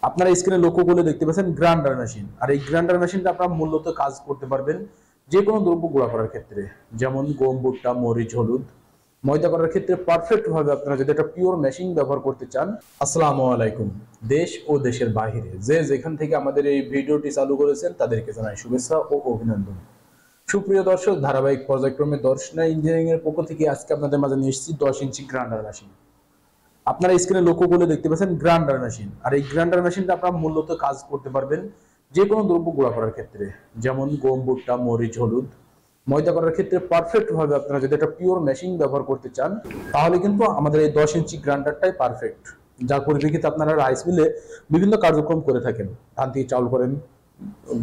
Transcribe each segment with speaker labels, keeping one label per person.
Speaker 1: আপনারা স্ক্রিনে লক্ষ্য করলে দেখতে পাচ্ছেন গ্রাইন্ডার মেশিন। আর এই গ্রাইন্ডার মেশিনটা আপনারা মূলত কাজ করতে পারবেন যে কোনো দ্রব্য গুঁড়া করার ক্ষেত্রে, যেমন গম, ভুট্টা, মরিচ, হলুদ, ময়দা করার ক্ষেত্রে পারফেক্ট ভাবে আপনারা যদি একটা পিওর মেশিন ব্যবহার করতে চান। আসসালামু আলাইকুম। দেশ ও দেশের বাইরে যে যেখান থেকে আমাদের এই ভিডিওটি চালু করেছেন তাদেরকে জানাই শুভেচ্ছা ও অভিনন্দন। সুপ্রিয় দর্শক, ধারাবাহিক পর্যায়ক্রমে দর্শনা ইঞ্জিনিয়ারিং এর পক্ষ থেকে আজকে আপনাদের মাঝে নিয়ে এসেছি 10 ইঞ্চি গ্রাইন্ডার মেশিন। আপনারা স্ক্রিনে লক্ষ্য করলে দেখতে পাচ্ছেন গ্রাইন্ডার মেশিন। আর এই গ্রাইন্ডার মেশিনটা আপনারা মূলত কাজ করতে পারবেন যে কোনো দ্রব্য গুঁড়া করার ক্ষেত্রে, যেমন গম, ভুট্টা, মরিচ, হলুদ, ময়দা করার ক্ষেত্রে পারফেক্ট ভাবে আপনারা যদি একটা পিওর মেশিন ব্যবহার করতে চান তাহলে কিন্তু আমাদের এই 10 ইঞ্চি গ্রাইন্ডারটাই পারফেক্ট। যার পরিপ্রেক্ষিতে আপনারা রাইস মিলে বিভিন্ন কার্যক্রম করে থাকেন, ধান থেকে চাউল করেন,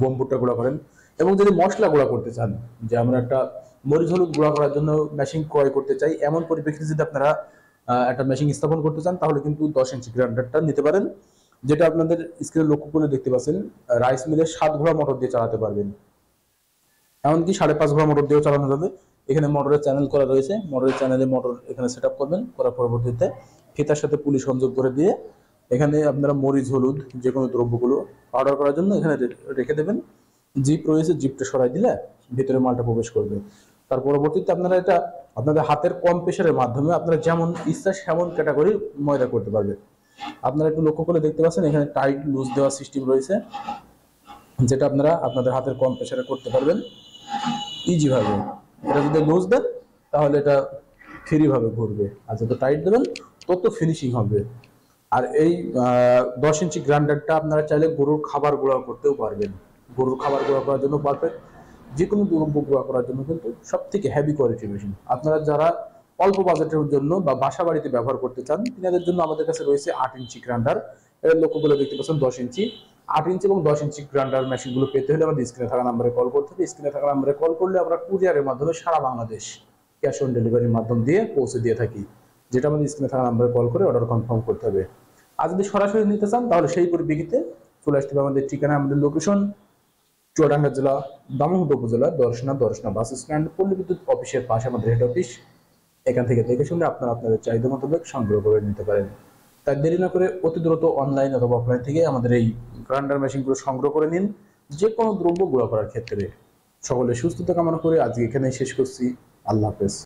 Speaker 1: গম ভুট্টা গুঁড়া করেন, এবং যদি মশলা গুঁড়া করতে চান, যে আমরা একটা মরিচ হলুদ গুঁড়া করার জন্য মেশিন ক্রয় করতে চাই, এমন পরিপ্রেক্ষিতে যদি আপনারা একটা মেশিন স্থাপন করতে চান তাহলে কিন্তু 10 ইঞ্চি গ্রাইন্ডারটা নিতে পারেন, যেটা আপনাদের স্ক্রিনে লক্ষ্য করে দেখতে পাচ্ছেন। রাইস মিলে 7 ঘোড়া মোটর দিয়ে চালাতে পারবেন, এমনকি 5.5 ঘোড়া মোটর দিয়েও চালানো যাবে। এখানে মোটরের চ্যানেল করা রয়েছে, মোটরের চ্যানেলে মোটর এখানে সেট আপ করবেন, করার পরবর্তীতে ফিতার সাথে পুলি সংযোগ করে দিয়ে এখানে আপনারা মরিচ হলুদ যে কোনো দ্রব্যগুলো পাউডার করার জন্য এখানে রেখে দেবেন। জিপ রয়েছে, জিপটা সরাই দিলে ভিতরে মালটা প্রবেশ করবে। তার পরবর্তীতে আপনারা এটা আপনাদের হাতের কম প্রেশারের মাধ্যমে আপনারা যেমন ইচ্ছা সেমন ক্যাটাগরি ময়দা করতে পারবেন। আপনারা একটু লক্ষ্য করে দেখতে পাচ্ছেন এখানে টাইট লুজ দেওয়ার সিস্টেম রয়েছে, যেটা আপনারা আপনাদের হাতের কম প্রেশারে করতে পারবেন ইজি ভাবে। এটা যদি লুজ দেন তাহলে এটা ফ্রি ভাবে ঘুরবে, আর যত টাইট দেবেন তত ফিনিশিং হবে। আর এই 10 ইঞ্চি গ্রাইন্ডারটা আপনারা চাইলে গরুর খাবার গুঁড়া করতেও পারবেন। গরুর খাবার গুঁড়া করার জন্য পারফেক্ট, যে কোনো দ্রব্য গুঁড়া করার জন্য কিন্তু সব থেকে হেভি কোয়ালিটি মেশিন। আপনারা যারা অল্প বাজেটের জন্য বা বাসা বাড়িতে ব্যবহার করতে চান তিনাদের জন্য আমাদের কাছে রয়েছে 8 ইঞ্চি গ্রাইন্ডার। এর লক্ষ্যগুলো দেখতে পাচ্ছেন 10 ইঞ্চি, 8 ইঞ্চি এবং 10 ইঞ্চি গ্রাইন্ডার মেশিনগুলো পেতে হলে আমাদের স্ক্রিনে থাকা নাম্বারে কল করতে হবে। স্ক্রিনে থাকা নাম্বারে কল করলে আমরা কুরিয়ারের মাধ্যমে সারা বাংলাদেশ ক্যাশ অন ডেলিভারির মাধ্যম দিয়ে পৌঁছে দিয়ে থাকি, যেটা আমাদের স্ক্রিনে থাকা নাম্বারে কল করে অর্ডার কনফার্ম করতে হবে। আর যদি সরাসরি নিতে চান তাহলে সেই পরিপ্রেক্ষিতে চলে আসতে হবে আমাদের ঠিকানা, আমাদের লোকেশন চুয়াডাঙ্গা জেলা, দামোহদ উপজেলা, দর্শনা বাস স্ট্যান্ড, পল্লী বিদ্যুৎ অফিসের পাশে আমাদের হেড অফিস। এখান থেকে দেখে শুনে আপনারা আপনাদের চাহিদা মোতাবেক সংগ্রহ করে নিতে পারেন। তাই দেরি না করে অতি দ্রুত অনলাইন অথবা অফলাইন থেকে আমাদের এই গ্রাইন্ডার মেশিনগুলো সংগ্রহ করে নিন যে কোনো দ্রব্য গুঁড়া করার ক্ষেত্রে। সকলে সুস্থতা কামনা করে আজকে এখানেই শেষ করছি। আল্লাহ হাফেজ।